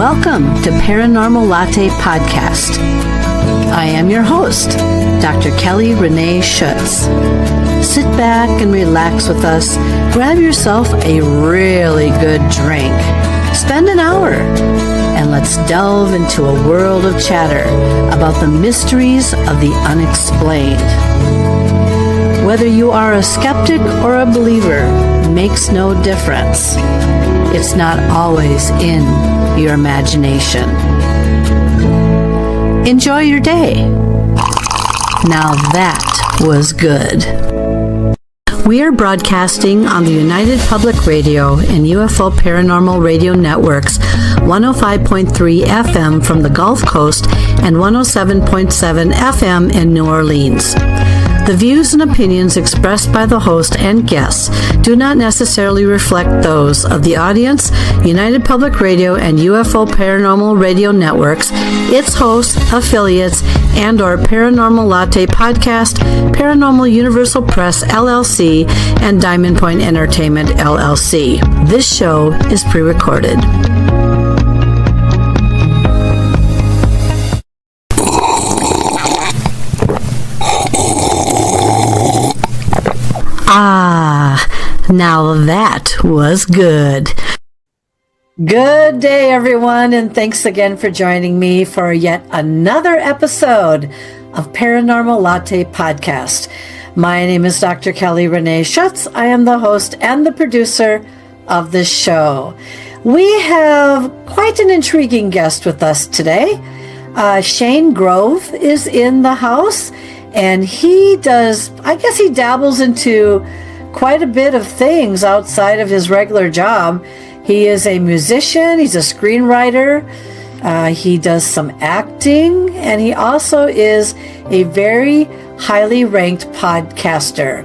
Welcome to Paranormal Latte Podcast. I am your host, Dr. Kelly Renee Schutz. Sit back and relax with us. Grab yourself a really good drink. Spend an hour and let's delve into a world of chatter about the mysteries of the unexplained. Whether you are a skeptic or a believer makes no difference. It's not always in your imagination. Enjoy your day. Now that was good. We are broadcasting on the United Public Radio and UFO Paranormal Radio Networks, 105.3 FM from the Gulf Coast and 107.7 FM in New Orleans. The views and opinions expressed by the host and guests do not necessarily reflect those of the audience, United Public Radio and UFO Paranormal Radio Networks, its hosts, affiliates, and or Paranormal Latte Podcast, Paranormal Universal Press LLC, and Diamond Point Entertainment LLC. This show is pre-recorded. Now that was good. Good day, everyone, and thanks again for joining me for yet another episode of Paranormal Latte Podcast. My name is Dr. Kelly Renee Schutz. I am the host and the producer of this show. We have quite an intriguing guest with us today. Shane Grove is in the house, and he dabbles into quite a bit of things outside of his regular job. He is a musician, he's a screenwriter, he does some acting, and he also is a very highly ranked podcaster.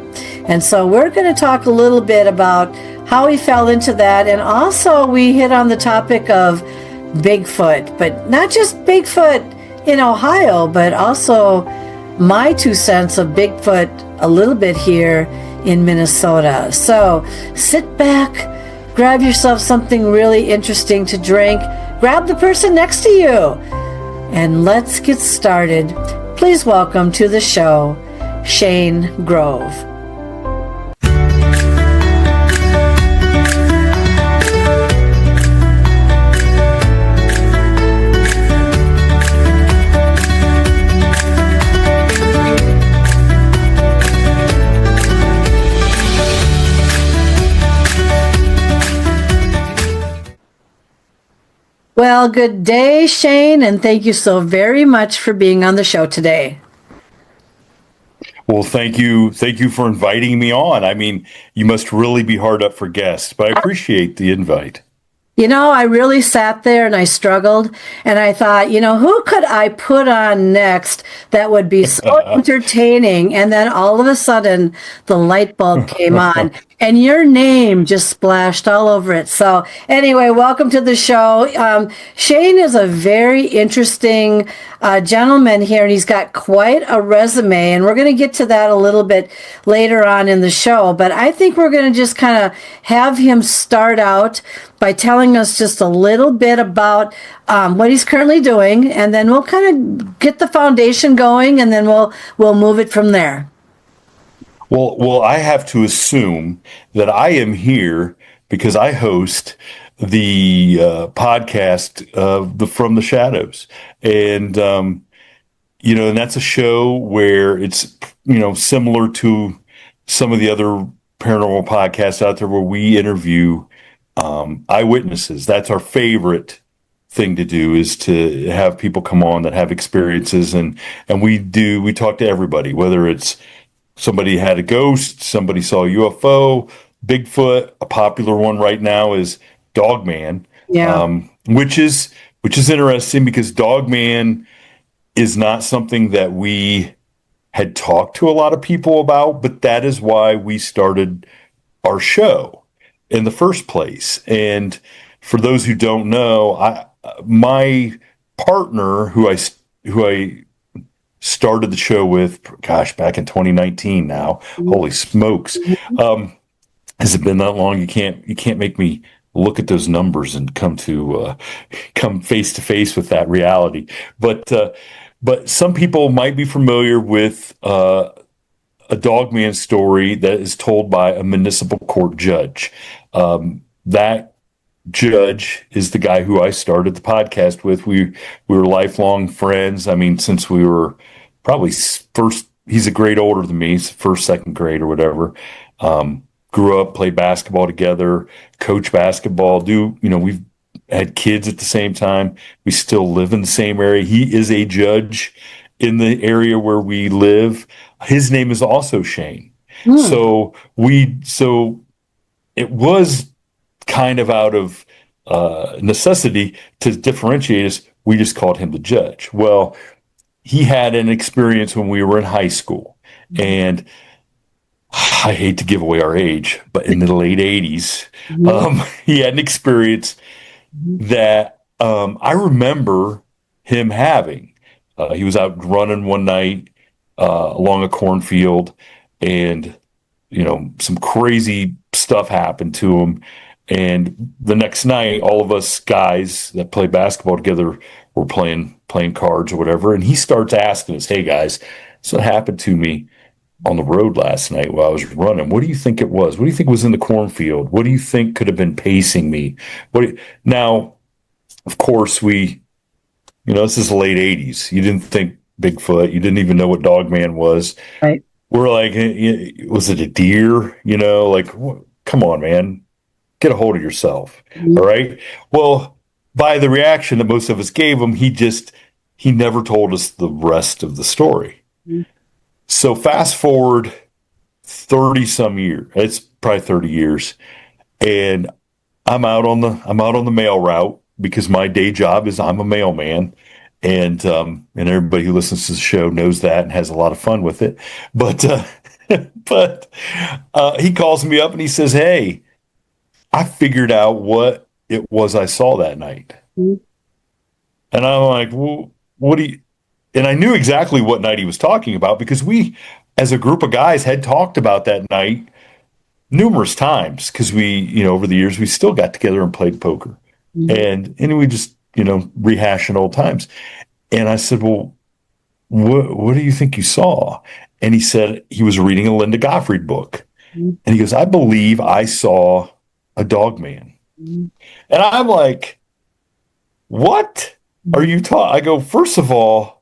And so we're going to talk a little bit about how he fell into that, and also we hit on the topic of Bigfoot, but not just Bigfoot in Ohio, but also my 2 cents of Bigfoot a little bit here in Minnesota. So sit back, grab yourself something really interesting to drink, grab the person next to you, and let's get started. Please welcome to the show, Shane Grove. Well, good day, Shane, and thank you so very much for being on the show today. Well, thank you for inviting me on. I mean, you must really be hard up for guests, but I appreciate the invite. You know, I really sat there and I struggled, and I thought, who could I put on next that would be so entertaining? And then all of a sudden, the light bulb came on, and your name just splashed all over it. So anyway, welcome to the show. Shane is a very interesting gentleman here, and he's got quite a resume, and we're going to get to that a little bit later on in the show. But I think we're going to just kind of have him start out by telling us just a little bit about what he's currently doing, and then we'll kind of get the foundation going, and then we'll move it from there. Well, I have to assume that I am here because I host the podcast of From the Shadows, and and that's a show where it's similar to some of the other paranormal podcasts out there where we interview eyewitnesses. That's our favorite thing to do, is to have people come on that have experiences, and we talk to everybody, whether it's somebody had a ghost, somebody saw a UFO, Bigfoot. A popular one right now is Dogman, which is interesting because Dogman is not something that we had talked to a lot of people about, but that is why we started our show in the first place. And for those who don't know, my partner, who I started the show with, back in 2019 now. Holy smokes. Has it been that long? You can't make me look at those numbers and come face to face with that reality. But some people might be familiar with a Dogman story that is told by a municipal court judge. That judge is the guy who I started the podcast with. We were lifelong friends. I mean, since we were probably first. He's a grade older than me. He's first, second grade or whatever. Grew up, played basketball together, coach basketball. We've had kids at the same time. We still live in the same area. He is a judge in the area where we live. His name is also Shane. So it was kind of out of necessity to differentiate us. We just called him the judge. Well, he had an experience when we were in high school, and I hate to give away our age, but in the late 80s, he had an experience that I remember him having. He was out running one night along a cornfield, and some crazy stuff happened to him. And the next night, all of us guys that play basketball together were playing cards or whatever, and he starts asking us, "Hey guys, this what happened to me on the road last night while I was running. What do you think it was? What do you think was in the cornfield? What do you think could have been pacing me?" Now, of course, this is the late 80s. You didn't think Bigfoot. You didn't even know what Dogman was. Right. We're like, was it a deer? Come on, man. Get a hold of yourself. All right. Well, by the reaction that most of us gave him, he never told us the rest of the story. So fast forward 30 some years. It's probably 30 years. And I'm out on the mail route because my day job is I'm a mailman. And everybody who listens to the show knows that and has a lot of fun with it. But he calls me up and he says, "Hey, I figured out what it was I saw that night." And I'm like, "Well, what do you?" And I knew exactly what night he was talking about because we, as a group of guys, had talked about that night numerous times because we, over the years, we still got together and played poker. And we just, rehashing old times. And I said, "Well, what do you think you saw?" And he said he was reading a Linda Gottfried book. And he goes, "I believe I saw a Dogman." And I'm like, "What are you talking?" I go, "First of all,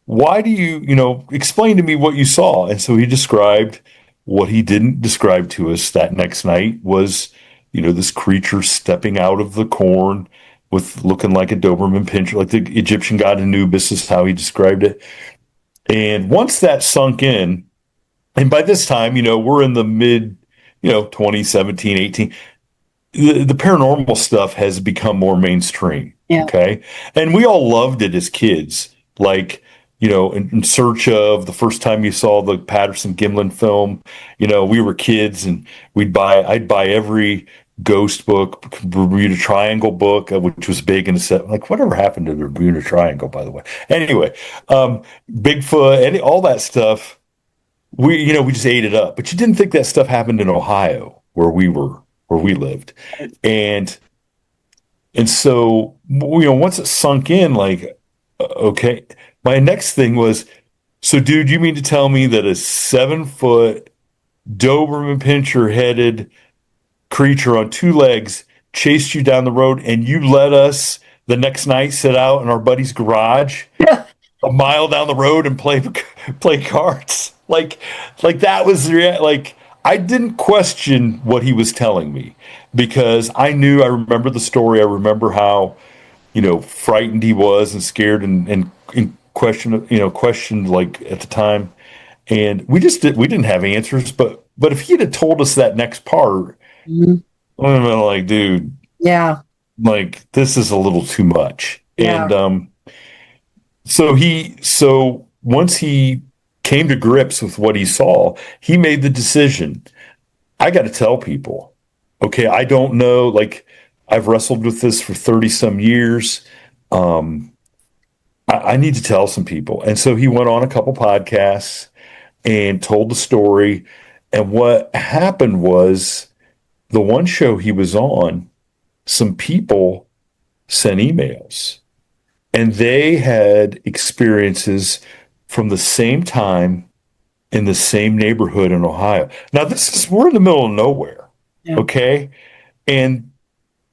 why do you, explain to me what you saw?" And so he described what he didn't describe to us that next night was, this creature stepping out of the corn with looking like a Doberman pinscher, like the Egyptian god Anubis is how he described it. And once that sunk in, and by this time, we're in the mid, 2017, 18, the paranormal stuff has become more mainstream. Yeah. Okay. And we all loved it as kids. Like, in search of the first time you saw the Patterson Gimlin film, we were kids and I'd buy every ghost book, Bermuda Triangle book, which was big in the set. Like, whatever happened to the Bermuda Triangle, by the way? Anyway, Bigfoot and all that stuff. We just ate it up, but you didn't think that stuff happened in Ohio where we lived. And so, once it sunk in, like, okay, my next thing was, so dude, you mean to tell me that a 7-foot Doberman pinscher headed creature on 2 legs chased you down the road and you let us the next night sit out in our buddy's garage a mile down the road and play cards? Like that was like, I didn't question what he was telling me because I remember the story. I remember how, frightened he was and scared and questioned like at the time. And we didn't have answers, but if he had told us that next part, I would have been like, dude, yeah, like this is a little too much. Yeah. And so once he came to grips with what he saw, he made the decision. I got to tell people, okay, I don't know, like I've wrestled with this for 30 some years. I need to tell some people. And so he went on a couple podcasts and told the story. And what happened was the one show he was on, some people sent emails and they had experiences from the same time in the same neighborhood in Ohio. Now, we're in the middle of nowhere. Yeah. Okay. And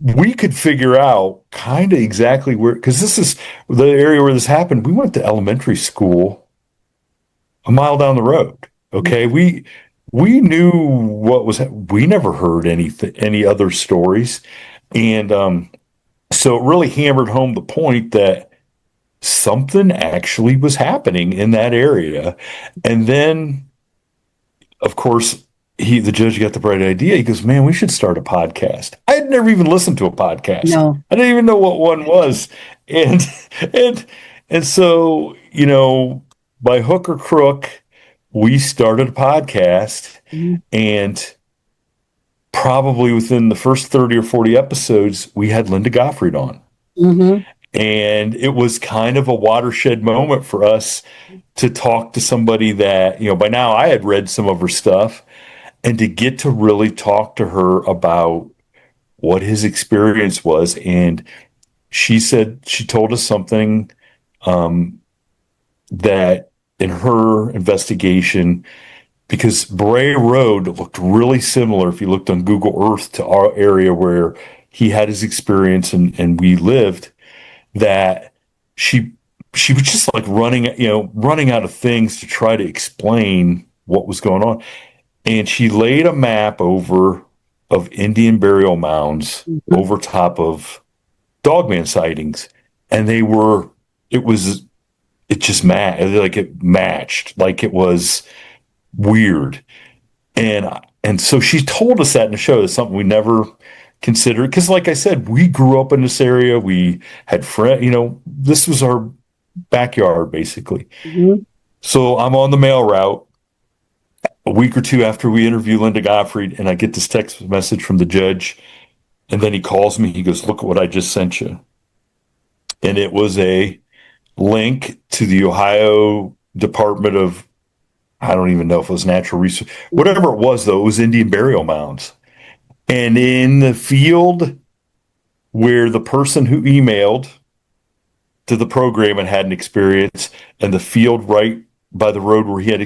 we could figure out kind of exactly where, because this is the area where this happened. We went to elementary school a mile down the road. Okay. We knew what was, we never heard any other stories. And so it really hammered home the point that something actually was happening in that area. And then, of course, the judge got the bright idea. He goes, man, we should start a podcast. I had never even listened to a podcast. No. I didn't even know what one was. And and so, by hook or crook, we started a podcast, and probably within the first 30 or 40 episodes, we had Linda Gottfried on. Mm-hmm. And it was kind of a watershed moment for us to talk to somebody that, by now I had read some of her stuff, and to get to really talk to her about what his experience was. And she told us something that in her investigation, because Bray Road looked really similar if you looked on Google Earth to our area where he had his experience and we lived, that she was just like running out of things to try to explain what was going on. And she laid a map of Indian burial mounds over top of Dogman sightings. And it just matched, like it was weird. And so she told us that in the show. That's something we never considered. Because like I said, we grew up in this area. We had friends, this was our backyard, basically. Mm-hmm. So I'm on the mail route a week or two after we interview Linda Gottfried, and I get this text message from the judge. And then he calls me. He goes, look at what I just sent you. And it was a link to the Ohio Department of, I don't even know if it was natural resources, whatever it was, though, it was Indian burial mounds. And in the field where the person who emailed to the program and had an experience, and the field right by the road where he had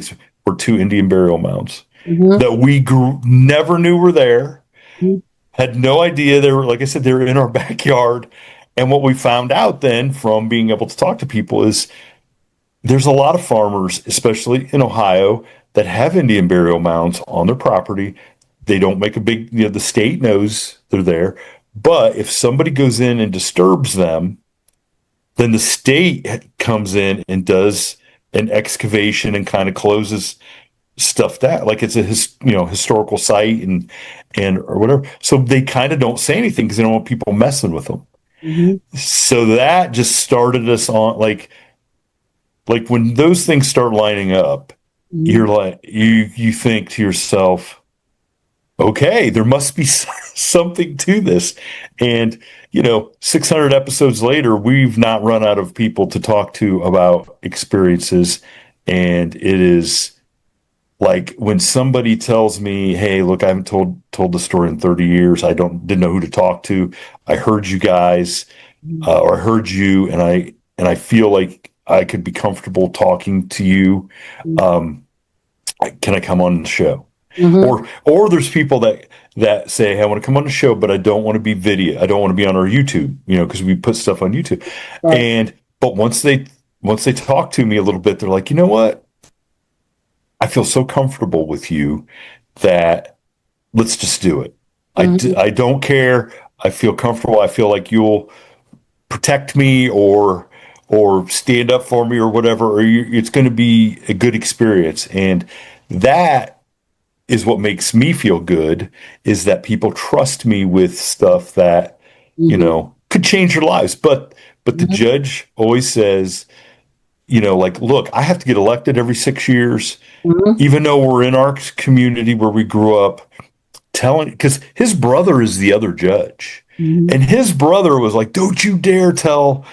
were two Indian burial mounds that we never knew were there, had no idea they were, like I said, they were in our backyard. And what we found out then from being able to talk to people is there's a lot of farmers, especially in Ohio, that have Indian burial mounds on their property. They don't make a big, the state knows they're there. But if somebody goes in and disturbs them, then the state comes in and does an excavation and kind of closes stuff down, like it's a historical site and or whatever. So they kind of don't say anything because they don't want people messing with them. Mm-hmm. So that just started us on like when those things start lining up, you're like, you think to yourself, okay, there must be something to this. And 600 episodes later, we've not run out of people to talk to about experiences. And it is like when somebody tells me, hey, look, I haven't told the story in 30 years. I didn't know who to talk to. I heard you guys, or I heard you, and I feel like I could be comfortable talking to you. Can I come on the show? Mm-hmm. Or there's people that say, hey, I want to come on the show, but I don't want to be video. I don't want to be on our YouTube, because we put stuff on YouTube. Right. But once they talk to me a little bit, they're like, you know what? I feel so comfortable with you that let's just do it. Mm-hmm. I don't care. I feel comfortable. I feel like you'll protect me or stand up for me or whatever, or it's going to be a good experience. And that is what makes me feel good, is that people trust me with stuff that, could change their lives. But the judge always says, look, I have to get elected every 6 years, even though we're in our community where we grew up, because his brother is the other judge. And his brother was like, don't you dare tell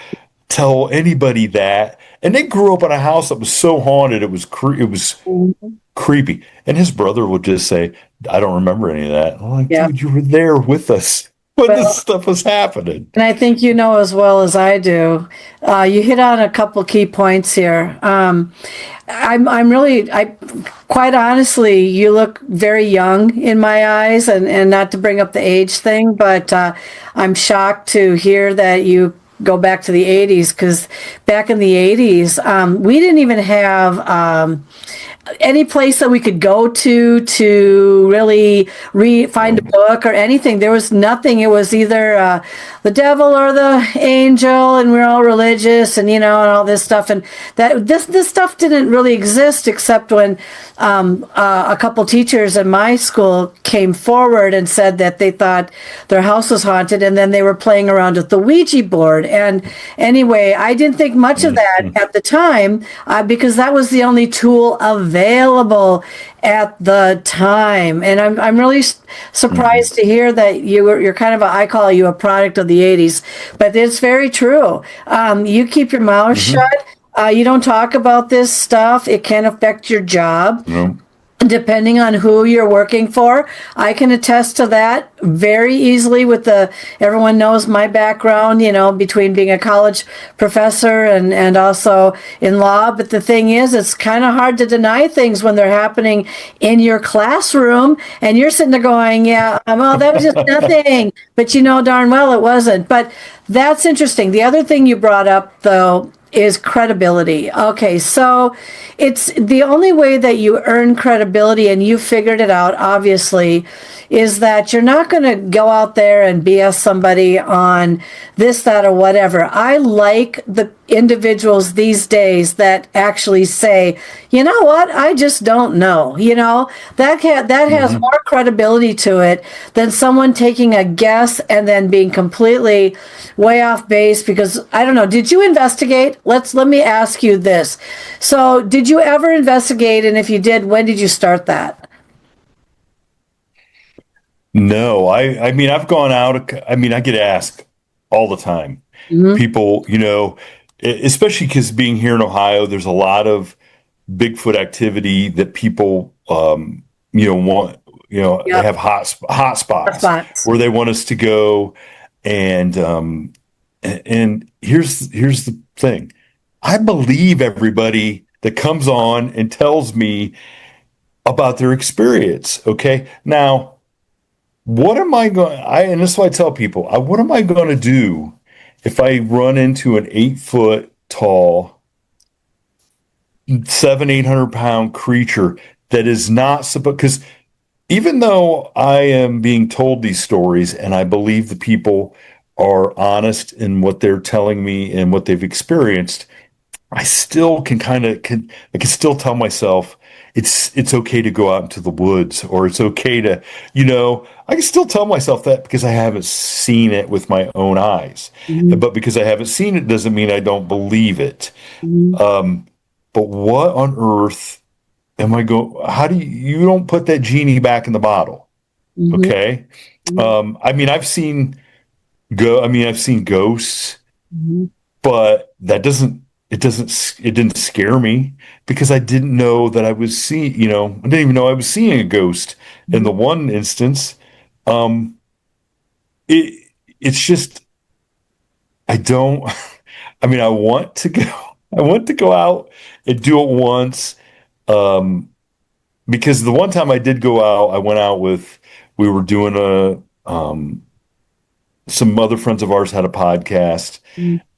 creepy. And his brother would just say, I don't remember any of that. I'm like, Yeah. dude, you were there with us when this Well, stuff was happening. and I think you know as well as I do. You hit on a couple key points here. I'm really, quite honestly, you look very young in my eyes, and not to bring up the age thing, but I'm shocked to hear that you go back to the 80s, because back in the 80s, we didn't even have any place that we could go to really find a book or anything. There was nothing. It was either the devil or the angel, and we're all religious, and and all this stuff. And that this stuff didn't really exist, except when a couple teachers in my school came forward and said that they thought their house was haunted, and then they were playing around with the Ouija board. And anyway, I didn't think much of that at the time, because that was the only tool available at the time. And I'm really surprised to hear that you're kind of I call you a product of the 80s, but it's very true. You keep your mouth shut. You don't talk about this stuff. It can affect your job. Depending on who you're working for. I can attest to that very easily with everyone knows my background, between being a college professor and also in law. But the thing is, it's kind of hard to deny things when they're happening in your classroom, and you're sitting there going, yeah, well, that was just nothing. But you know darn well it wasn't. But that's interesting. The other thing you brought up, though, is credibility. Okay, so it's the only way that you earn credibility, and you figured it out, obviously, is that you're not going to go out there and BS somebody on this, that, or whatever. I like the individuals these days that actually say, you know what, I just don't know. That has more credibility to it than someone taking a guess and then being completely way off base. Because I don't know, did you investigate? Let me ask you this. So did you ever investigate? And if you did, when did you start that? No, I mean, I've gone out. I mean, I get asked all the time. People, especially because being here in Ohio, there's a lot of Bigfoot activity that people, want, they have hot spots where they want us to go. And here's the thing. I believe everybody that comes on and tells me about their experience. Okay. Now, what am I going and this is what I tell people, what am I going to do if I run into an 8-foot tall, 800 pound creature that is not supposed, because even though I am being told these stories and I believe the people are honest in what they're telling me and what they've experienced, I still I can still tell myself it's okay to go out into the woods, or it's okay to, I can still tell myself that because I haven't seen it with my own eyes. But because I haven't seen it doesn't mean I don't believe it. But what on earth am I going? How do you don't put that genie back in the bottle? Okay. I mean, I've seen ghosts, but it didn't scare me because I didn't know that I was seeing, I didn't even know I was seeing a ghost in the one instance. It's just, I don't, I mean, I want to go out and do it once. Because the one time I did go out, I went out we were doing some other friends of ours had a podcast,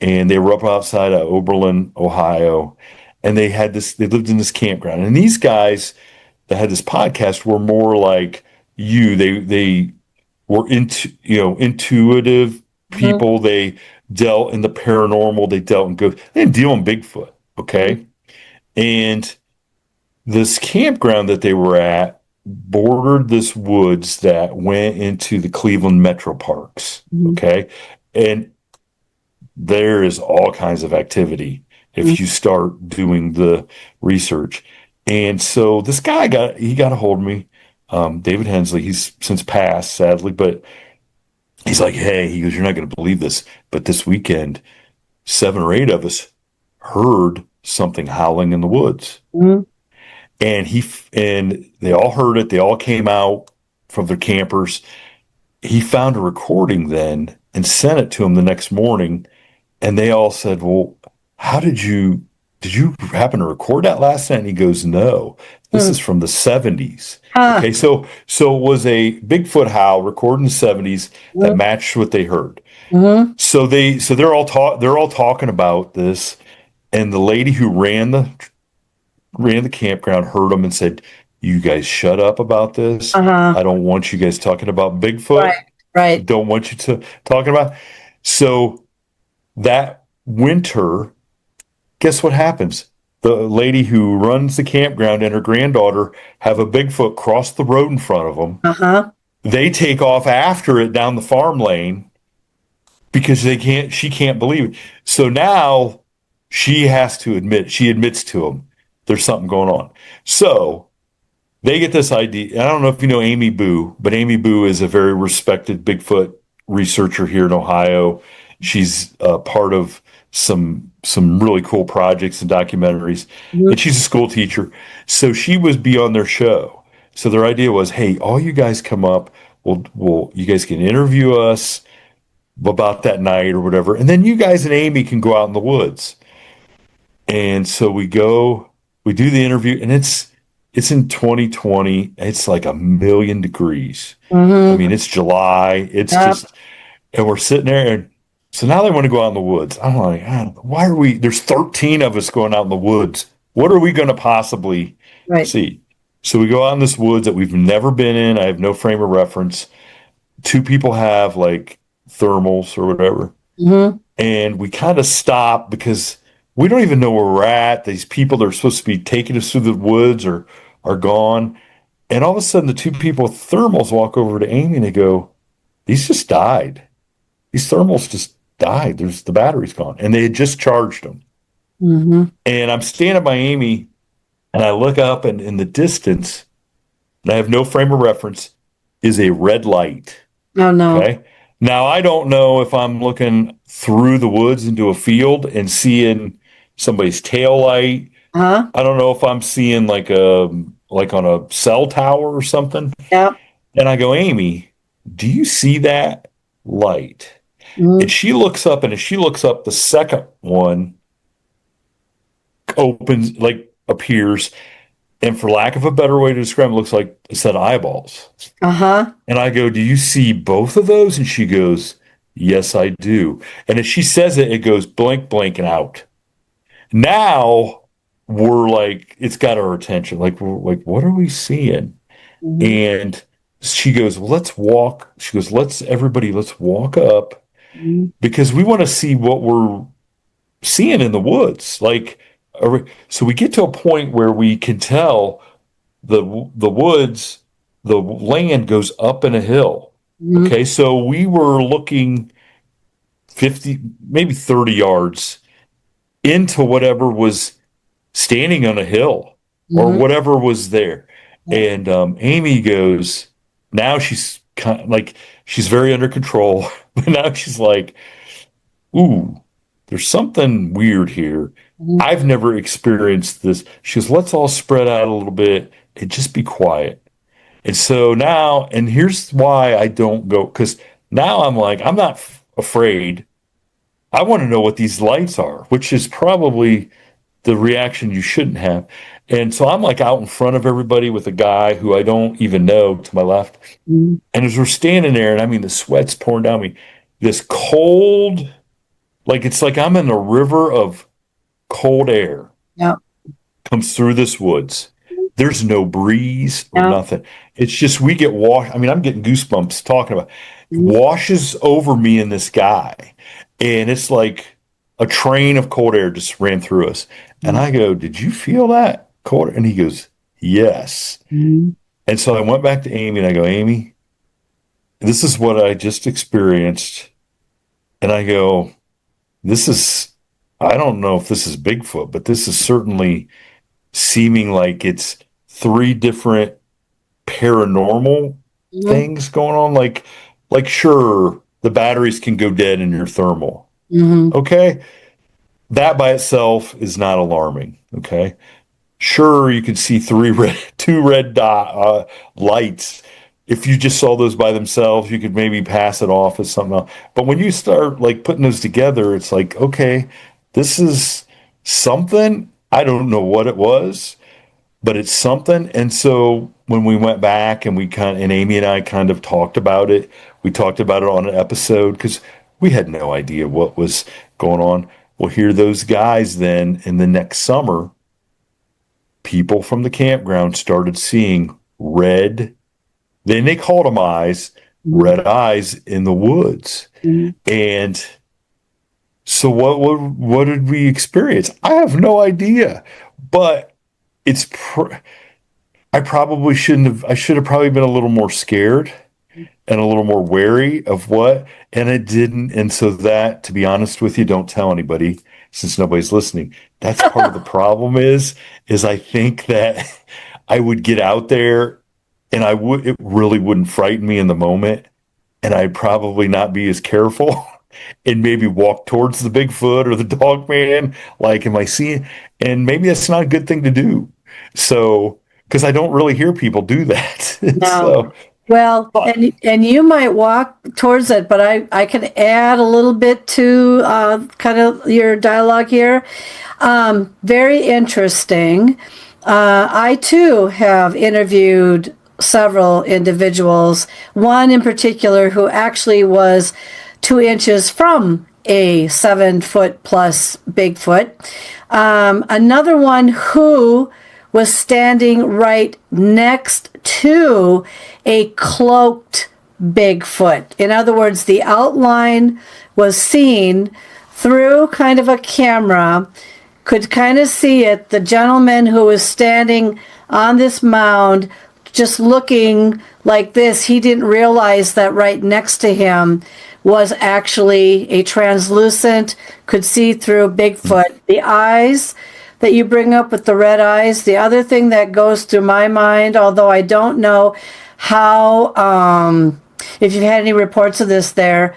and they were up outside of Oberlin, Ohio, and they lived in this campground. And these guys that had this podcast were more like you. They were intuitive people. They dealt in the paranormal. They dealt in ghosts. They didn't deal in Bigfoot. Okay. And this campground that they were at bordered this woods that went into the Cleveland metro parks. Okay. And there is all kinds of activity if you start doing the research. And so this guy got a hold of me, David Hensley. He's since passed, sadly, but he's like, hey, he goes, you're not going to believe this, but this weekend, 7 or 8 of us heard something howling in the woods. and they all heard it. They all came out from their campers. He found a recording then and sent it to him the next morning. And they all said, well, how did you happen to record that last night? And he goes, no, this is from the 70s. Okay. So it was a Bigfoot howl recorded in the 70s that matched what they heard. So they're all talking about this. And the lady who ran the campground heard them and said, you guys shut up about this. I don't want you guys talking about Bigfoot. Right. Don't want you to talking about. So that winter, guess what happens? The lady who runs the campground and her granddaughter have a Bigfoot cross the road in front of them. They take off after it down the farm lane because she can't believe it. So now she admits to him there's something going on. So they get this idea. I don't know if you know Amy Boo, but Amy Boo is a very respected Bigfoot researcher here in Ohio. She's part of some really cool projects and documentaries, and she's a school teacher. So she was be on their show. So their idea was, hey, all you guys come up, you guys can interview us about that night or whatever, and then you guys and Amy can go out in the woods. And so we do the interview, and it's in 2020. It's like 1,000,000 degrees. I mean, it's July. It's just, and we're sitting there, and so now they want to go out in the woods. I'm like, why are we? There's 13 of us going out in the woods. What are we going to possibly see? So we go out in this woods that we've never been in. I have no frame of reference. Two people have like thermals or whatever, and we kind of stop because we don't even know where we're at. These people that are supposed to be taking us through the woods are gone. And all of a sudden, the two people with thermals walk over to Amy and they go, these just died. These thermals just died. The battery's gone. And they had just charged them. And I'm standing by Amy and I look up, and in the distance, and I have no frame of reference, is a red light. Oh, no. Okay. Now, I don't know if I'm looking through the woods into a field and seeing somebody's tail light. I don't know if I'm seeing like on a cell tower or something. Yeah. And I go, Amy, do you see that light? And she looks up, and as she looks up, the second one appears, and for lack of a better way to describe it, looks like a set of eyeballs. And I go, do you see both of those? And she goes, yes, I do. And as she says it, it goes blank, blank, and out. Now we're like, it's got our attention. Like, we're like, what are we seeing? And she goes, well, let's walk. She goes, let's walk up because we want to see what we're seeing in the woods. Like, so we get to a point where we can tell the woods, the land goes up in a hill. Okay. So we were looking 50, maybe 30 yards into whatever was standing on a hill or whatever was there. And Amy goes, now she's kind of like, she's very under control, but now she's like, ooh, there's something weird here. I've never experienced this. She goes, let's all spread out a little bit and just be quiet. And so now, and here's why I don't go, because now I'm like, I'm not afraid. I want to know what these lights are, which is probably the reaction you shouldn't have. And so I'm like out in front of everybody with a guy who I don't even know to my left. And as we're standing there, and I mean, the sweat's pouring down me, this cold, like it's like I'm in a river of cold air comes through this woods. There's no breeze or nothing. It's just we get washed. I mean, I'm getting goosebumps talking about it. Washes over me and this guy. And it's like a train of cold air just ran through us. And I go, did you feel that cold air? And he goes, yes. And so I went back to Amy and I go, Amy, this is what I just experienced. And I go, I don't know if this is Bigfoot, but this is certainly seeming like it's 3 different paranormal things going on. Like sure, the batteries can go dead in your thermal. Okay. That by itself is not alarming. Okay. Sure, you could see two red dot lights. If you just saw those by themselves, you could maybe pass it off as something else. But when you start like putting those together, it's like, okay, this is something. I don't know what it was, but it's something. And so when we went back and and Amy and I kind of talked about it, we talked about it on an episode because we had no idea what was going on. Well, here those guys then in the next summer, people from the campground started seeing red, then they called them eyes, red eyes in the woods. Mhm. And so what did we experience? I have no idea. But it's I probably shouldn't have. I should have probably been a little more scared and a little more wary of what, and it didn't. And so that, to be honest with you, don't tell anybody since nobody's listening. That's part of the problem is I think that I would get out there and it really wouldn't frighten me in the moment, and I'd probably not be as careful and maybe walk towards the Bigfoot or the dog man. Like, am I seeing? And maybe that's not a good thing to do. So, because I don't really hear people do that. No. So, Well, and you might walk towards it, but I can add a little bit to kind of your dialogue here. Very interesting. I too have interviewed several individuals, one in particular who actually was 2 inches from a 7 foot plus Bigfoot. Another one who was standing right next to a cloaked Bigfoot. In other words, the outline was seen through kind of a camera, could kind of see it. The gentleman who was standing on this mound, just looking like this, he didn't realize that right next to him was actually a translucent, could see through Bigfoot. The eyes that you bring up with the red eyes, the other thing that goes through my mind, although I don't know how, if you've had any reports of this there,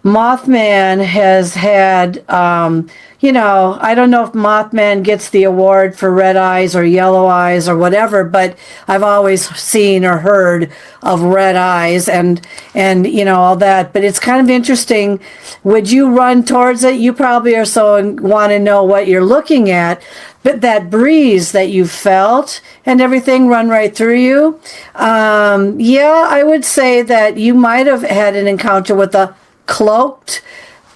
Mothman has had, I don't know if Mothman gets the award for red eyes or yellow eyes or whatever, but I've always seen or heard of red eyes and all that. But it's kind of interesting. Would you run towards it? You probably are so want to know what you're looking at. But that breeze that you felt and everything run right through you. I would say that you might have had an encounter with a cloaked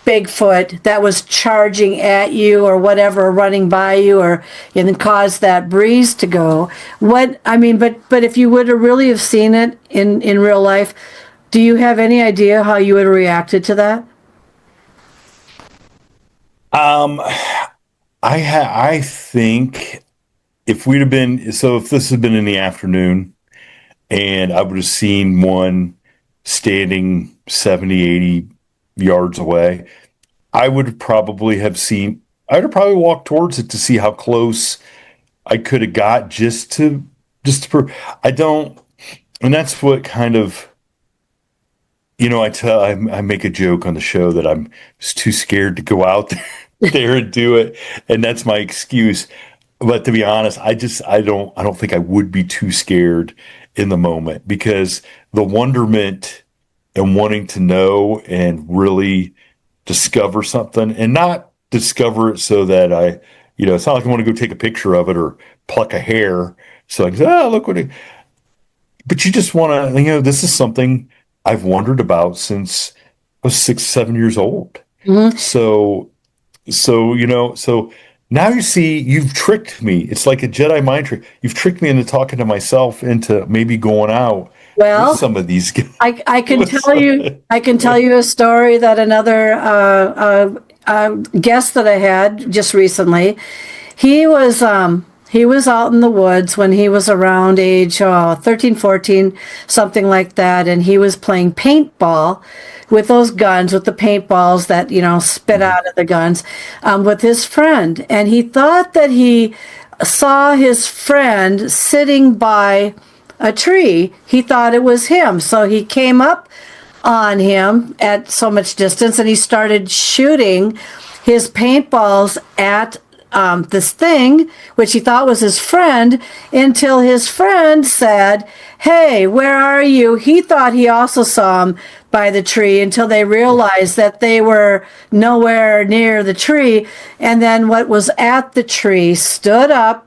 Bigfoot that was charging at you or whatever, running by you, or and caused that breeze to go. But if you would have really have seen it in real life, do you have any idea how you would have reacted to that? I think if this had been in the afternoon and I would have seen one standing 70, 80 yards away, I would probably walked towards it to see how close I could have got just to prove. I don't, and that's what kind of, I make a joke on the show that I'm just too scared to go out there and do it, and that's my excuse. But to be honest, I don't think I would be too scared in the moment, because the wonderment and wanting to know and really discover something, and not discover it so that it's not like I want to go take a picture of it or pluck a hair. So I can say, oh, look but you just want to, this is something I've wondered about since I was 6, 7 years old. Mm-hmm. So now you see, you've tricked me. It's like a Jedi mind trick. You've tricked me into talking to myself into maybe going out with some of these guys. I can tell you a story that another guest that I had just recently. He was out in the woods when he was around age 13, 14, something like that, and he was playing paintball with those guns, with the paintballs that spit out of the guns, with his friend. And he thought that he saw his friend sitting by a tree. He thought it was him, so he came up on him at so much distance and he started shooting his paintballs at this thing, which he thought was his friend, until his friend said, "Hey, where are you?" He thought he also saw him by the tree, until they realized that they were nowhere near the tree. And then what was at the tree stood up,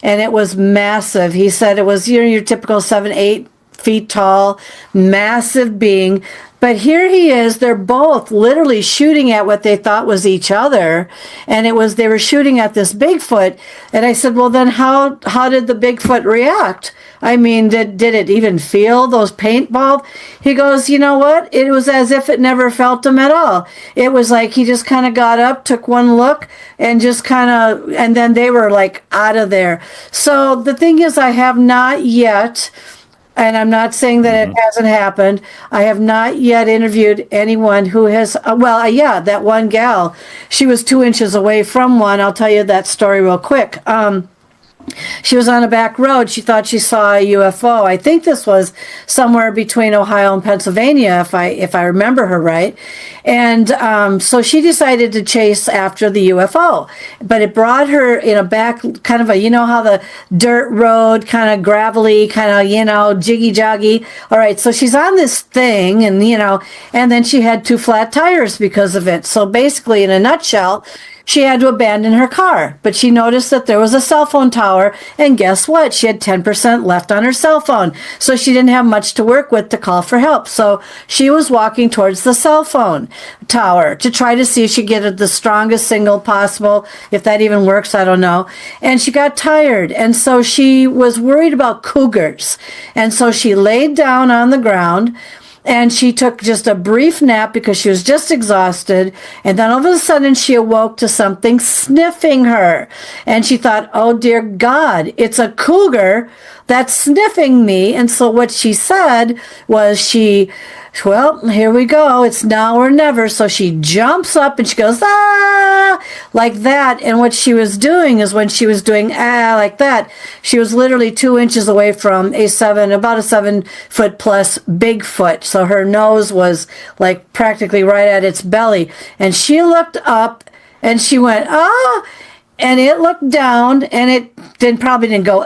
and it was massive. He said it was, your typical 7-8 feet tall, massive being. But here he is, they're both literally shooting at what they thought was each other. And they were shooting at this Bigfoot. And I said, well, then how did the Bigfoot react? I mean, did it even feel those paintballs? He goes, you know what? It was as if it never felt him at all. It was like he just kind of got up, took one look, and just and then they were like out of there. So the thing is, I have not yet, and I'm not saying that it hasn't happened, I have not yet interviewed anyone who has, that one gal, she was 2 inches away from one. I'll tell you that story real quick. She was on a back road. She thought she saw a UFO. I think this was somewhere between Ohio and Pennsylvania, if I remember her right. And so she decided to chase after the UFO. But it brought her in a back, kind of a, how the dirt road, kind of gravelly, kind of, jiggy-joggy. All right, so she's on this thing, and, and then she had 2 flat tires because of it. So basically, in a nutshell, she had to abandon her car, but she noticed that there was a cell phone tower, and guess what? She had 10% left on her cell phone, so she didn't have much to work with to call for help. So she was walking towards the cell phone tower to try to see if she could get the strongest signal possible. If that even works, I don't know. And she got tired, and so she was worried about cougars. And so she laid down on the ground, and she took just a brief nap because she was just exhausted. And then all of a sudden she awoke to something sniffing her. And she thought, oh dear God, it's a cougar that's sniffing me. And so what she said was well, here we go. It's now or never. So she jumps up and she goes, ah, like that. And what she was doing is, when she was doing like that, she was literally 2 inches away from about a 7-foot plus Bigfoot. So her nose was like practically right at its belly. And she looked up and she went, ah. And it looked down, and it probably didn't go,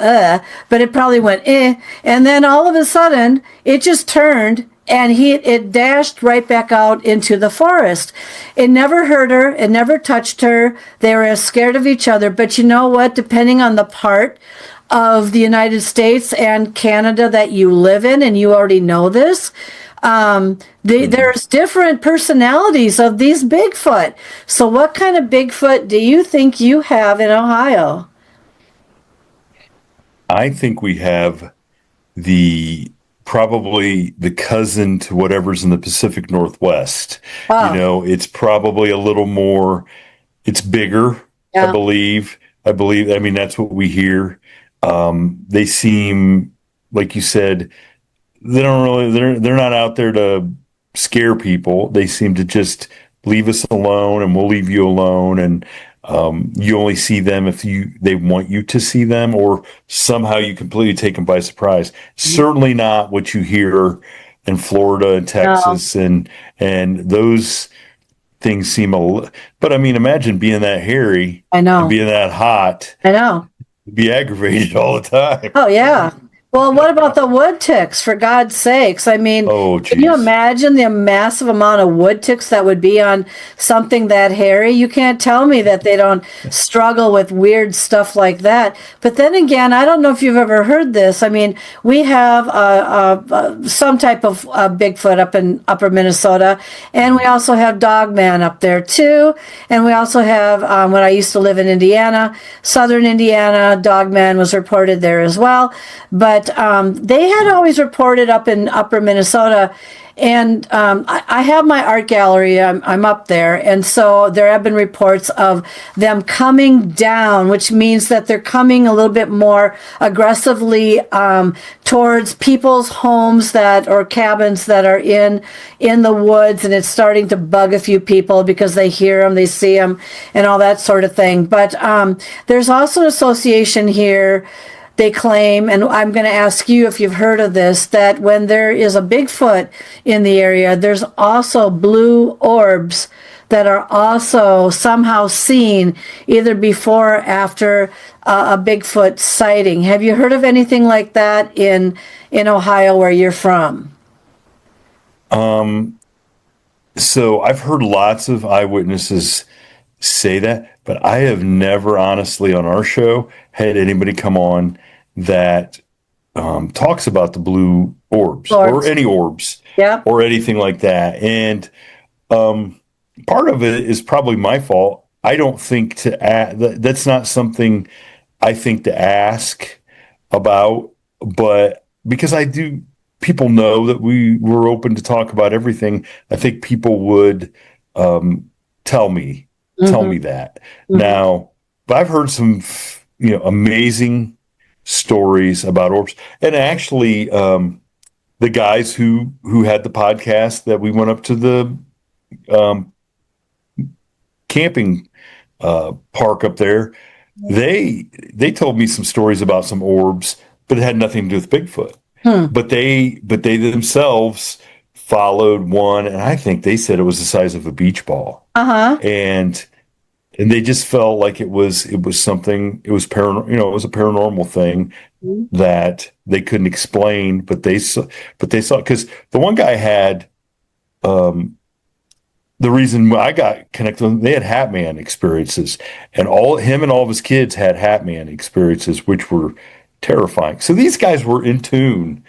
but it probably went, eh. And then all of a sudden, it just turned, and it dashed right back out into the forest. It never hurt her. It never touched her. They were scared of each other. But you know what? Depending on the part of the United States and Canada that you live in, and you already know this, there's different personalities of these Bigfoot. So what kind of Bigfoot do you think you have in Ohio? I think we have probably the cousin to whatever's in the Pacific Northwest. Oh. It's probably a little more, it's bigger, Yeah. I believe. I mean, that's what we hear. They seem, like you said, they're not out there to scare people. They seem to just leave us alone, and we'll leave you alone. And you only see them if they want you to see them, or somehow you completely take them by surprise. Certainly not what you hear in Florida and Texas, and those things seem but I mean, imagine being that hairy. I know. And being that hot. I know. Be aggravated all the time. Oh yeah. Well, what about the wood ticks, for God's sakes? I mean, can you imagine the massive amount of wood ticks that would be on something that hairy? You can't tell me that they don't struggle with weird stuff like that. But then again, I don't know if you've ever heard this. I mean, we have some type of Bigfoot up in upper Minnesota, and we also have Dogman up there too. And we also have, when I used to live in Indiana, southern Indiana, Dogman was reported there as well. But they had always reported up in upper Minnesota, and I have my art gallery. I'm up there, and so there have been reports of them coming down, which means that they're coming a little bit more aggressively towards people's homes or cabins that are in the woods, and it's starting to bug a few people because they hear them, they see them, and all that sort of thing. But there's also an association here, they claim, and I'm going to ask you if you've heard of this, that when there is a Bigfoot in the area, there's also blue orbs that are also somehow seen either before or after a Bigfoot sighting. Have you heard of anything like that in Ohio, where you're from? So I've heard lots of eyewitnesses say that, but I have never honestly on our show had anybody come on that talks about the blue orbs or Orbs. any orbs Yep. or anything like that. And part of it is probably my fault. I don't think that's not something I think to ask about, but because people know that we were open to talk about everything. I think people would um, tell me tell Hmm. me that. Now, but I've heard some amazing stories about orbs, and actually, the guys who had the podcast that we went up to the um, camping park up there. They told me some stories about some orbs, but it had nothing to do with Bigfoot. Hmm. But they themselves followed one, and I think they said it was the size of a beach ball, Uh-huh. and they just felt like it was something. It was it was a paranormal thing that they couldn't explain, but they saw because the one guy had um, the reason I got connected with them, they had Hat Man experiences, and all him and all of his kids had Hat Man experiences, which were terrifying. So these guys were in tune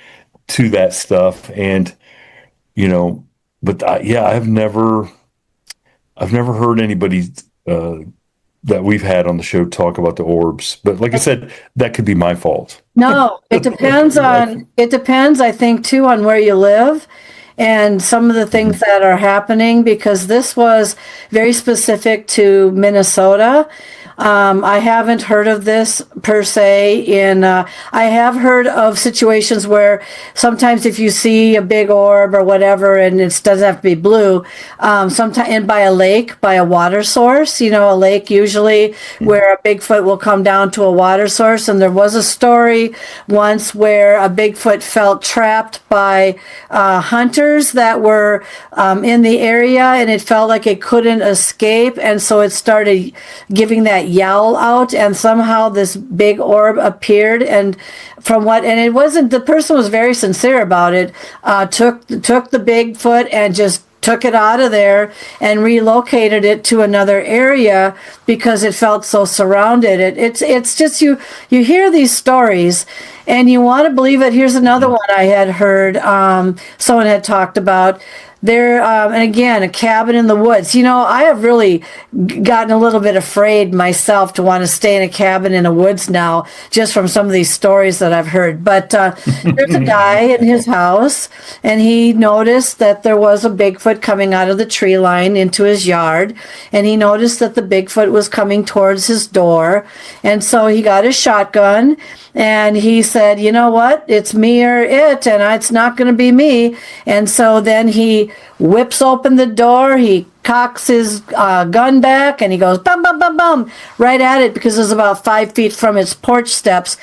to that stuff, and you know, but yeah, I've never heard anybody uh, that we've had on the show talk about the orbs. But like I said, that could be my fault. No, it That could depends be my on, fault. it depends, I think, too, on where you live and some of the things that are happening, because this was very specific to Minnesota. I haven't heard of this per se I have heard of situations where sometimes if you see a big orb or whatever, and it doesn't have to be blue, sometimes and by a lake, by a water source, a lake usually where a Bigfoot will come down to a water source. And there was a story once where a Bigfoot felt trapped by hunters that were in the area, and it felt like it couldn't escape, and so it started giving that yowl out, and somehow this big orb appeared. And it wasn't, the person was very sincere about it, took the Bigfoot and just took it out of there and relocated it to another area because it felt so surrounded. It's just, you hear these stories and you want to believe it. Here's another one I had heard, someone had talked about. There, and again, a cabin in the woods. I have really gotten a little bit afraid myself to want to stay in a cabin in the woods now, just from some of these stories that I've heard. But there's a guy in his house, and he noticed that there was a Bigfoot coming out of the tree line into his yard, and he noticed that the Bigfoot was coming towards his door, and so he got his shotgun. And he said, you know what? It's me or it, and it's not going to be me. And so then he whips open the door. He cocks his gun back, and he goes, bum, bum, bum, bum, right at it, because it was about 5 feet from its porch steps.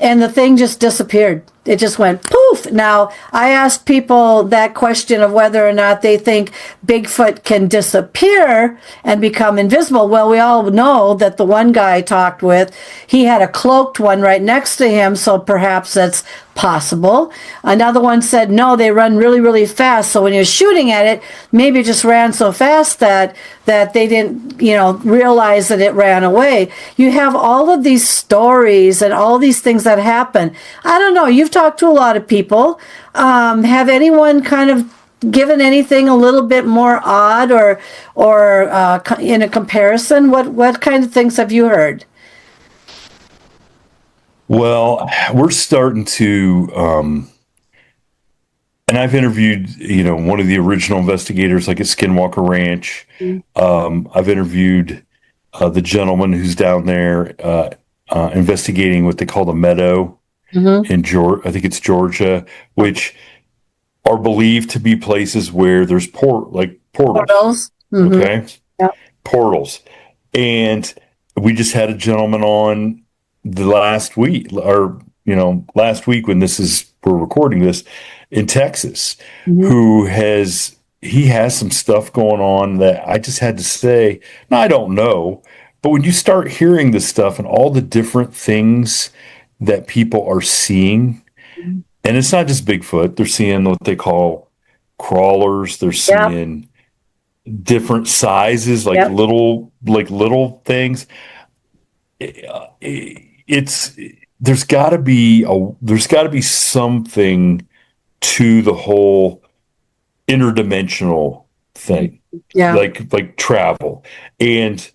And the thing just disappeared. It just went poof. Now, I asked people that question of whether or not they think Bigfoot can disappear and become invisible. Well, we all know that the one guy I talked with, he had a cloaked one right next to him, so perhaps that's possible. Another one said, no, they run really, really fast. So when you're shooting at it, maybe it just ran so fast that they didn't, realize that it ran away. You have all of these stories and all these things that happen. I don't know. You've talked to a lot of people. Have anyone kind of given anything a little bit more odd or in a comparison? What kind of things have you heard? Well, we're starting to, and I've interviewed, one of the original investigators, like at Skinwalker Ranch. I've interviewed the gentleman who's down there investigating what they call the meadow in Georgia. I think it's Georgia, which are believed to be places where there's like portals. Portals. Mm-hmm. Okay, Yep. portals, and we just had a gentleman on the last week, or last week when we're recording this in Texas, Mm-hmm. who has he has some stuff going on that I just had to say, no, I don't know. But when you start hearing this stuff and all the different things that people are seeing, and it's not just Bigfoot, they're seeing what they call crawlers, they're Yep. seeing different sizes, Yep. like little things. It's there's got to be something to the whole interdimensional thing, Yeah. like travel. And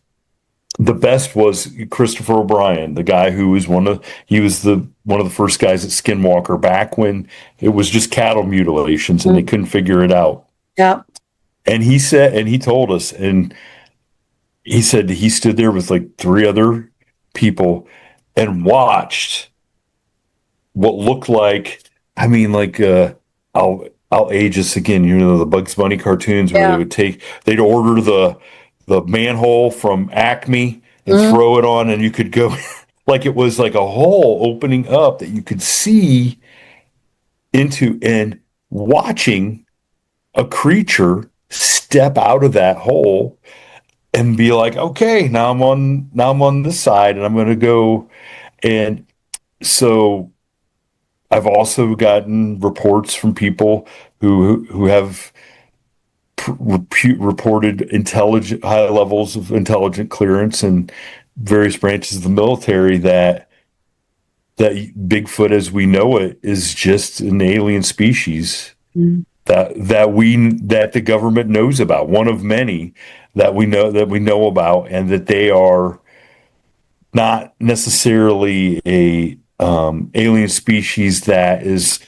the best was Christopher O'Brien, the guy who was one of the first guys at Skinwalker back when it was just cattle mutilations and they couldn't figure it out. Yeah. And he told us, and he said he stood there with like three other people and watched what looked like, I mean, like I'll age us again. You know, the Bugs Bunny cartoons where they'd order the manhole from Acme and throw it on, and you could go like it was like a hole opening up that you could see into, and watching a creature step out of that hole and be like, okay, now I'm on this side and I'm going to go. And so I've also gotten reports from people who have reported intelligent high levels of intelligent clearance in various branches of the military that Bigfoot as we know it is just an alien species that the government knows about, one of many that we know about, and that they are not necessarily a alien species that is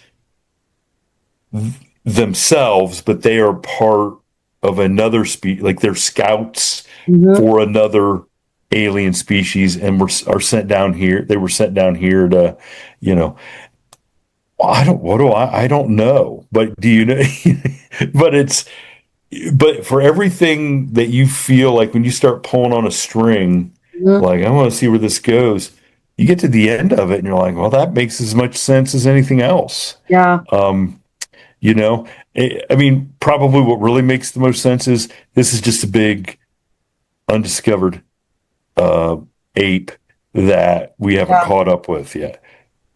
themselves, but they are part of another species, like they're scouts for another alien species, and are sent down here. They were sent down here to, you know, I don't know, but do you know? but but for everything that you feel like when you start pulling on a string, like I want to see where this goes, you get to the end of it and you're like, well, that makes as much sense as anything else. Yeah. You know, I mean, probably what really makes the most sense is this is just a big undiscovered ape that we haven't caught up with yet.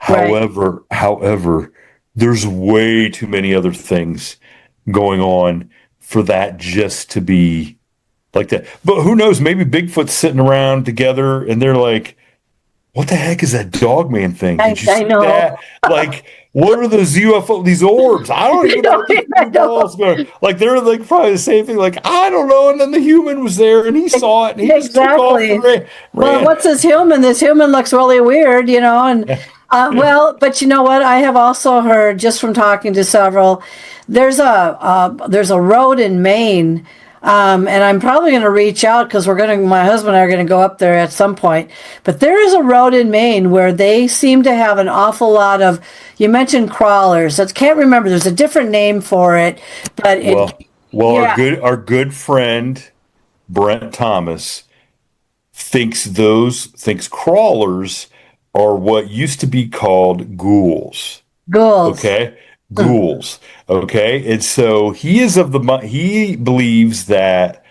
Right. However, there's way too many other things going on for that just to be like that. But who knows? Maybe Bigfoot's sitting around together and they're like, what the heck is that Dogman thing? Did you I see know. that? Like, what are those UFO, these orbs? I don't even know what these blue balls going. Like, they're like probably the same thing. Like, I don't know. And then the human was there and he saw it and he just took off and ran. Well, what's this human? This human looks really weird, you know, and well, but you know what? I have also heard, just from talking to several, there's a road in Maine, and I'm probably going to reach out because my husband and I are going to go up there at some point. But there is a road in Maine where they seem to have an awful lot of. You mentioned crawlers. I can't remember. There's a different name for it, but our good friend Brent Thomas thinks crawlers are what used to be called ghouls. ghouls. Okay, ghouls. Okay, and so he believes that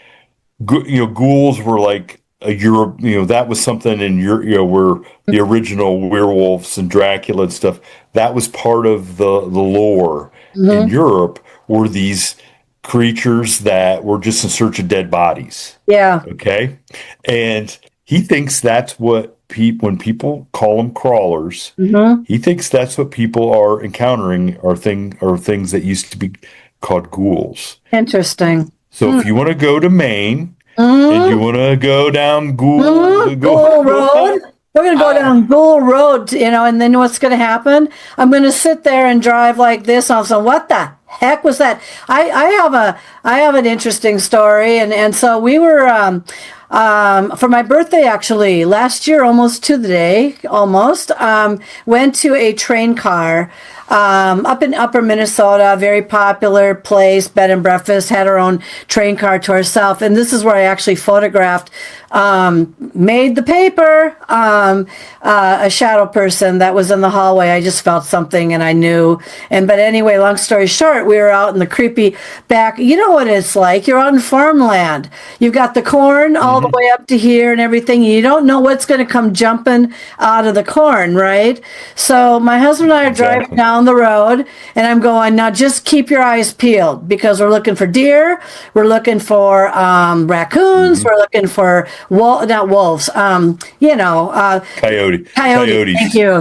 ghouls were like a Europe. That was something in Europe. Where the original werewolves and Dracula and stuff. That was part of the lore in Europe. Were these creatures that were just in search of dead bodies? Yeah. Okay, and he thinks that's what when people call them crawlers, he thinks that's what people are encountering are things that used to be called ghouls. Interesting. So if you want to go to Maine and you want to go down Ghoul Road, we're going to go down Ghoul Road, and then what's going to happen? I'm going to sit there and drive like this. And I'll say, what the heck was that? I have an interesting story. And so we were, for my birthday, actually, last year, almost to the day, went to a train car up in Upper Minnesota, very popular place, bed and breakfast, had our own train car to ourselves. And this is where I actually photographed made the paper. A shadow person that was in the hallway. I just felt something and I knew. But anyway, long story short, we were out in the creepy back. You know what it's like. You're out in farmland. You've got the corn all the way up to here and everything. You don't know what's going to come jumping out of the corn, right? So my husband and I are driving down the road and I'm going, now just keep your eyes peeled because we're looking for deer. We're looking for raccoons. We're looking for not wolves. Coyotes.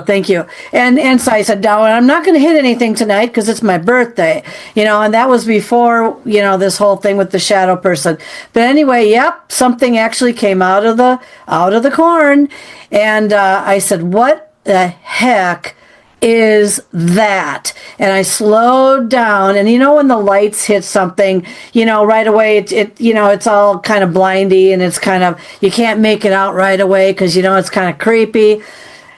Thank you. And so I said, no, I'm not going to hit anything tonight because it's my birthday, and that was before, this whole thing with the shadow person. But anyway, yep, something actually came out of the corn. And I said, what the heck is that? And I slowed down, and when the lights hit something, right away it's all kind of blindy, and it's kind of, you can't make it out right away because it's kind of creepy.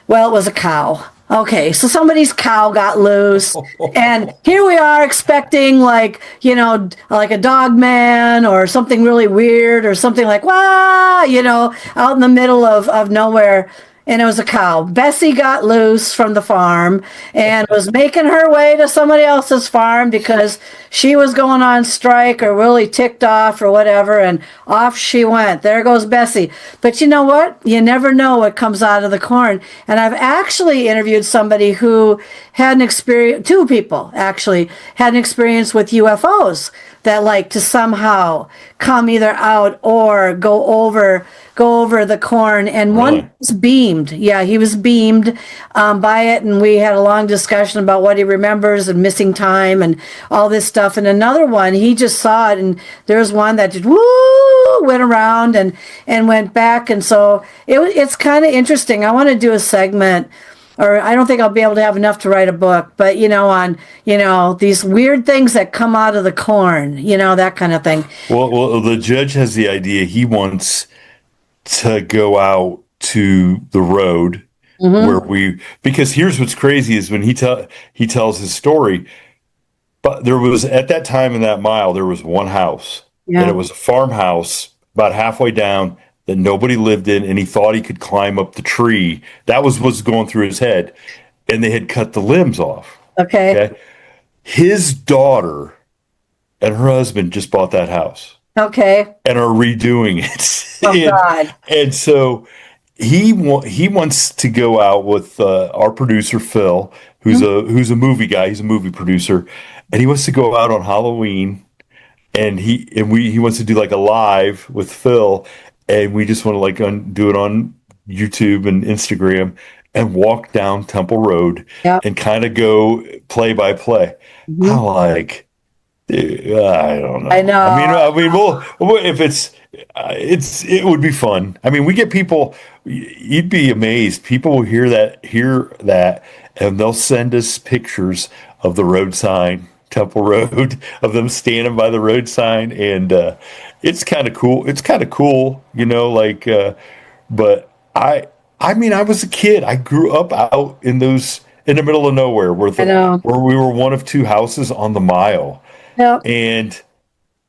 Well, it was a cow. Okay, so somebody's cow got loose, and here we are expecting like a Dogman or something really weird or something like, wow, out in the middle of nowhere. And it was a cow. Bessie got loose from the farm and was making her way to somebody else's farm because she was going on strike or really ticked off or whatever. And off she went. There goes Bessie. But you know what? You never know what comes out of the corn. And I've actually interviewed somebody who had an experience, two people actually had an experience with UFOs that like to somehow come either out or go over the corn. And one was beamed. Yeah, he was beamed by it. And we had a long discussion about what he remembers and missing time and all this stuff. And another one, he just saw it. And there was one that just went around and went back. And so it's kind of interesting. I want to do a segment, or I don't think I'll be able to have enough to write a book, but on these weird things that come out of the corn, that kind of thing. Well, the judge has the idea he wants to go out to the road because here's what's crazy is when he tells his story, but there was at that time in that mile there was one house, and it was a farmhouse about halfway down that nobody lived in, and he thought he could climb up the tree. That was what's going through his head, and they had cut the limbs off. Okay? His daughter and her husband just bought that house. Okay. And are redoing it. Oh, God. And so he wants to go out with our producer, Phil, who's a movie guy. He's a movie producer. And he wants to go out on Halloween, and he wants to do like a live with Phil. And we just want to do it on YouTube and Instagram and walk down Temple Road and kind of go play by play. I'm like, dude, I don't know. I know. I mean, if it would be fun. I mean, we get people. You'd be amazed. People will hear that, and they'll send us pictures of the road sign, Temple Road, of them standing by the road sign, and it's kind of cool. It's kind of cool, but I mean, I was a kid. I grew up out in the middle of nowhere where we were one of two houses on the mile. Yep. And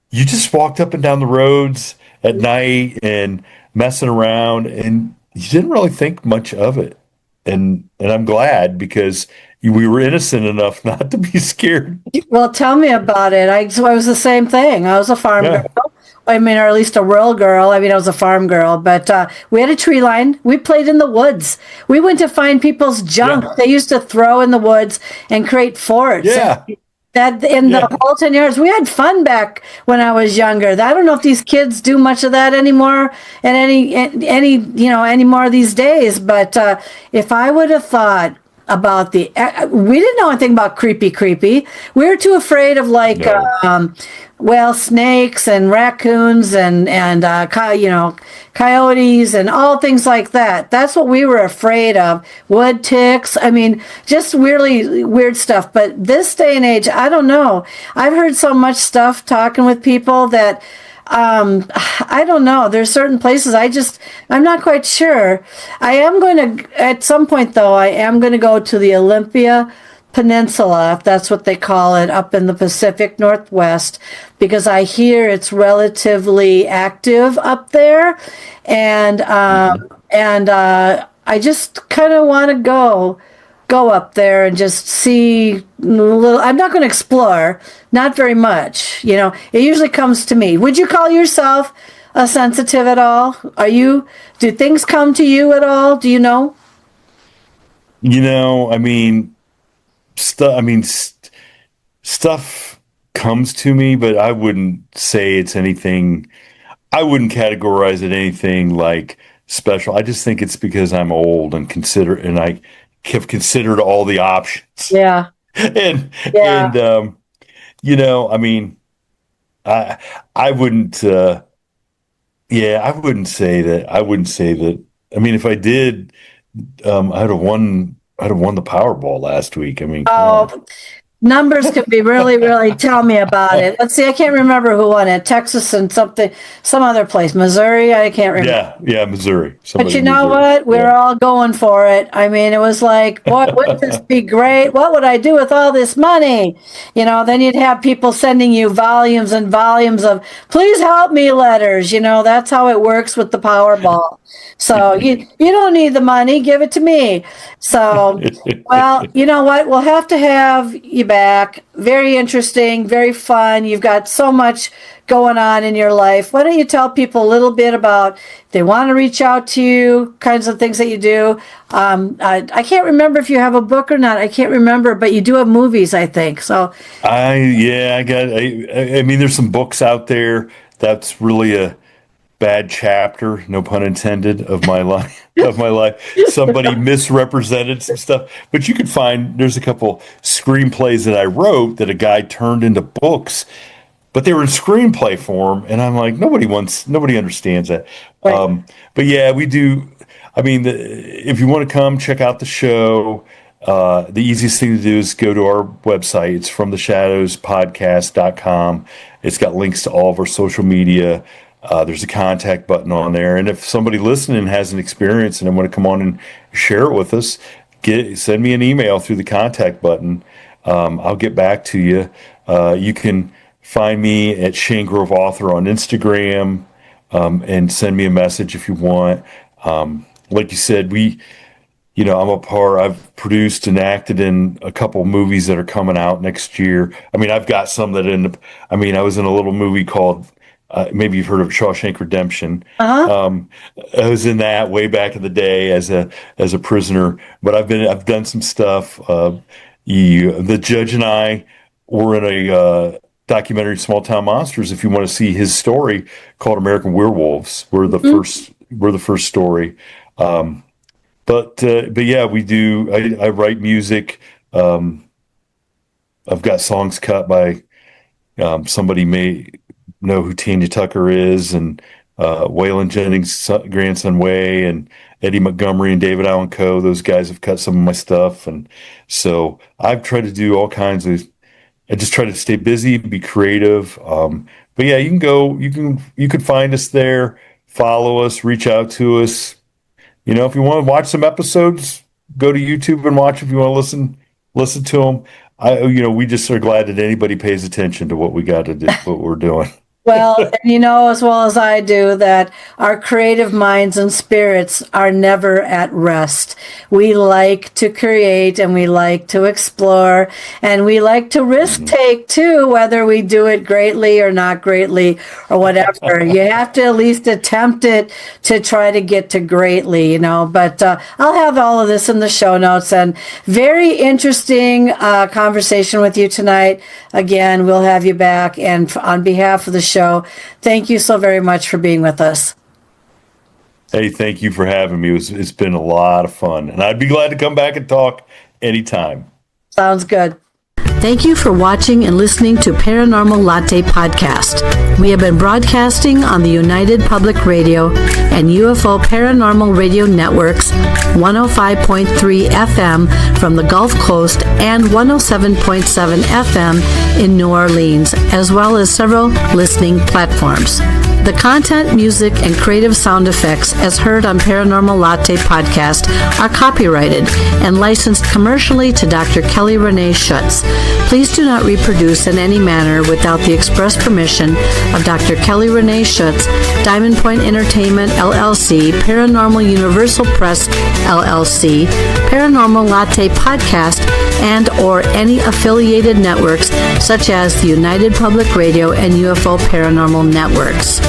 you just walked up and down the roads at night and messing around, and you didn't really think much of it. And I'm glad because we were innocent enough not to be scared. Well, tell me about it. I was the same thing. I was a farm girl. I mean, or at least a rural girl. I mean, I was a farm girl, but we had a tree line. We played in the woods. We went to find people's junk. Yeah. They used to throw in the woods and create forts. Yeah. That in the whole 10 years, we had fun back when I was younger. I don't know if these kids do much of that anymore, and any more these days. But if I would have thought about we didn't know anything about creepy. We were too afraid of snakes and raccoons and coyotes and all things like that. That's what we were afraid of. Wood ticks. I mean, just really weird stuff. But this day and age, I don't know. I've heard so much stuff talking with people that I don't know. There's certain places I'm not quite sure. I am going to, at some point though, I am going to go to the Olympia Peninsula, if that's what they call it, up in the Pacific Northwest, because I hear it's relatively active up there, and I just kind of want to go up there and just see a little. I'm not going to explore, not very much. It usually comes to me. Would you call yourself a sensitive at all? Do things come to you at all? Do you know? I mean, stuff comes to me, but I wouldn't say it's anything. I wouldn't categorize it anything like special. I just think it's because I'm old and I have considered all the options. Yeah. and Yeah. I mean, I wouldn't. I wouldn't say that. I mean, if I did, I'd have won the Powerball last week. I mean, come on. Numbers can be really, really, tell me about it. Let's see, I can't remember who won it. Texas and some other place. Missouri, I can't remember. Yeah, Missouri. But you know what? We're all going for it. I mean, it was like, boy, wouldn't this be great? What would I do with all this money? Then you'd have people sending you volumes and volumes of, please help me letters. That's how it works with the Powerball. So you don't need the money, give it to me. So, well, you know what? We'll have to have you back. Very interesting, very fun. You've got so much going on in your life. Why don't you tell people a little bit about if they want to reach out to you, kinds of things that you do. I can't remember if you have a book or not. I can't remember, but you do have movies, I think. So I mean, there's some books out there. That's really a bad chapter, no pun intended, of my life. Somebody misrepresented some stuff, but there's a couple screenplays that I wrote that a guy turned into books, but they were in screenplay form, and I'm like, nobody understands that. Right. But yeah, we do. I mean, if you want to come check out the show, the easiest thing to do is go to our website. It's fromtheshadowspodcast.com. It's got links to all of our social media. There's a contact button on there. And if somebody listening has an experience and they want to come on and share it with us, send me an email through the contact button. I'll get back to you. You can find me at Shane Grove Author on Instagram, and send me a message if you want. Like you said, I've produced and acted in a couple movies that are coming out next year. I mean, I've got some that I was in a little movie called, maybe you've heard of Shawshank Redemption. Uh-huh. I was in that way back in the day as a prisoner, but I've done some stuff. The judge and I were in a documentary, Small Town Monsters. If you want to see his story, called American Werewolves, we're the first story. But yeah, we do. I write music. I've got songs cut by somebody may know who Tanya Tucker is, and Waylon Jennings' grandson Way, and Eddie Montgomery and David Allen Coe. Those guys have cut some of my stuff, and so I've tried to do all kinds of. I just try to stay busy, be creative. But yeah, you can go. You can find us there. Follow us. Reach out to us. If you want to watch some episodes, go to YouTube and watch. If you want to listen to them. We just are glad that anybody pays attention to what we got to do, what we're doing. Well, and as well as I do, that our creative minds and spirits are never at rest. We like to create, and we like to explore, and we like to risk take too, whether we do it greatly or not greatly or whatever. You have to at least attempt it to try to get to greatly, but I'll have all of this in the show notes, and very interesting conversation with you tonight. Again, we'll have you back, and on behalf of the show, thank you so very much for being with us. Hey, thank you for having me. It's been a lot of fun, and I'd be glad to come back and talk anytime. Sounds good. Thank you for watching and listening to Paranormal Latte Podcast. We have been broadcasting on the United Public Radio and UFO Paranormal Radio Networks, 105.3 FM from the Gulf Coast and 107.7 FM in New Orleans, as well as several listening platforms. The content, music, and creative sound effects as heard on Paranormal Latte podcast are copyrighted and licensed commercially to Dr. Kelly Renee Schutz. Please do not reproduce in any manner without the express permission of Dr. Kelly Renee Schutz, Diamond Point Entertainment, LLC, Paranormal Universal Press, LLC, Paranormal Latte podcast, and or any affiliated networks such as the United Public Radio and UFO Paranormal Networks.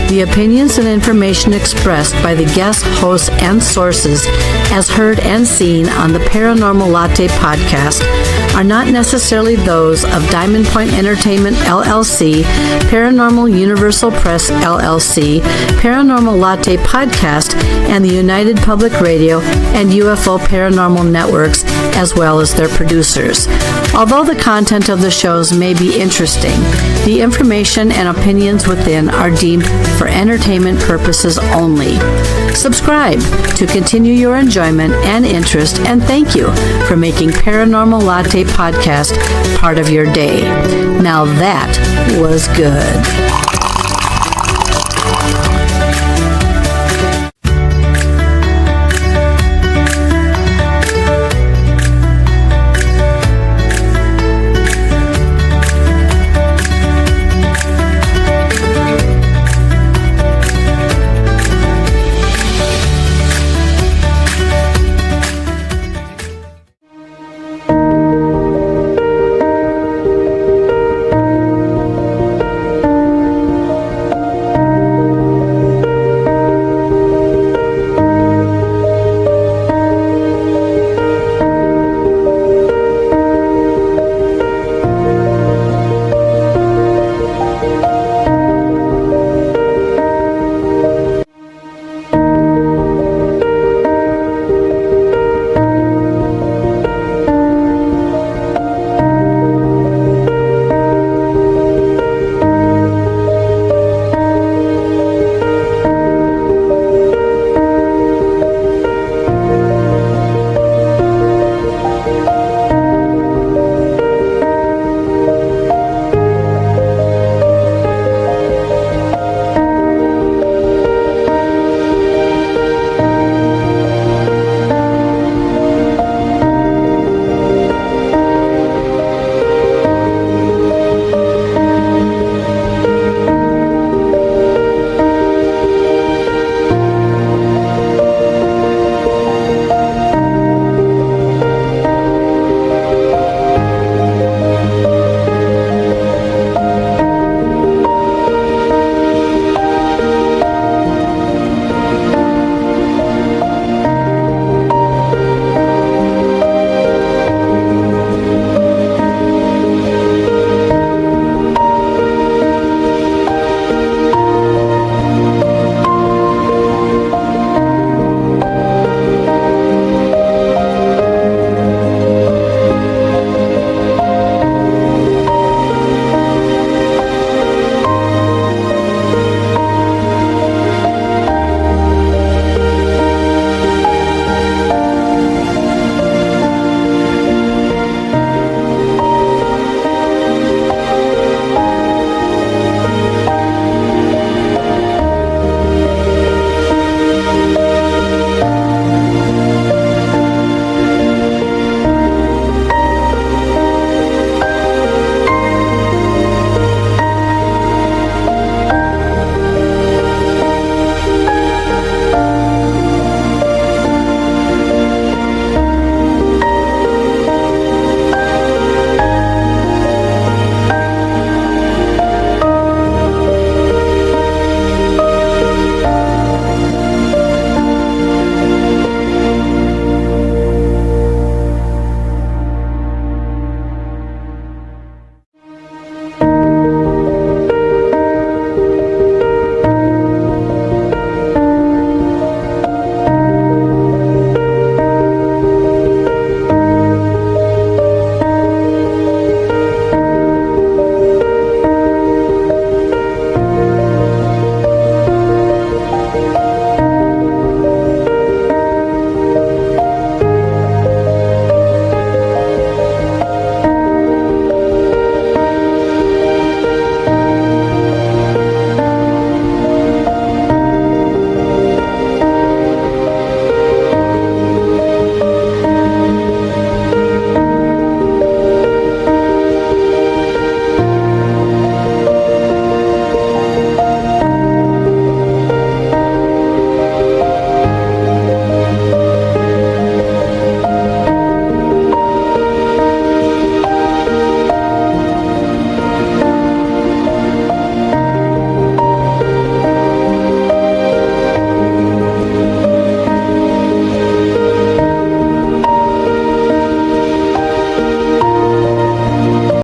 The opinions and information expressed by the guests, hosts, and sources as heard and seen on the Paranormal Latte podcast are not necessarily those of Diamond Point Entertainment, LLC, Paranormal Universal Press, LLC, Paranormal Latte podcast, and the United Public Radio and UFO Paranormal Networks, as well as their producers. Although the content of the shows may be interesting, the information and opinions within are deemed for entertainment purposes only. Subscribe to continue your enjoyment and interest, and thank you for making Paranormal Latte podcast part of your day. Now that was good.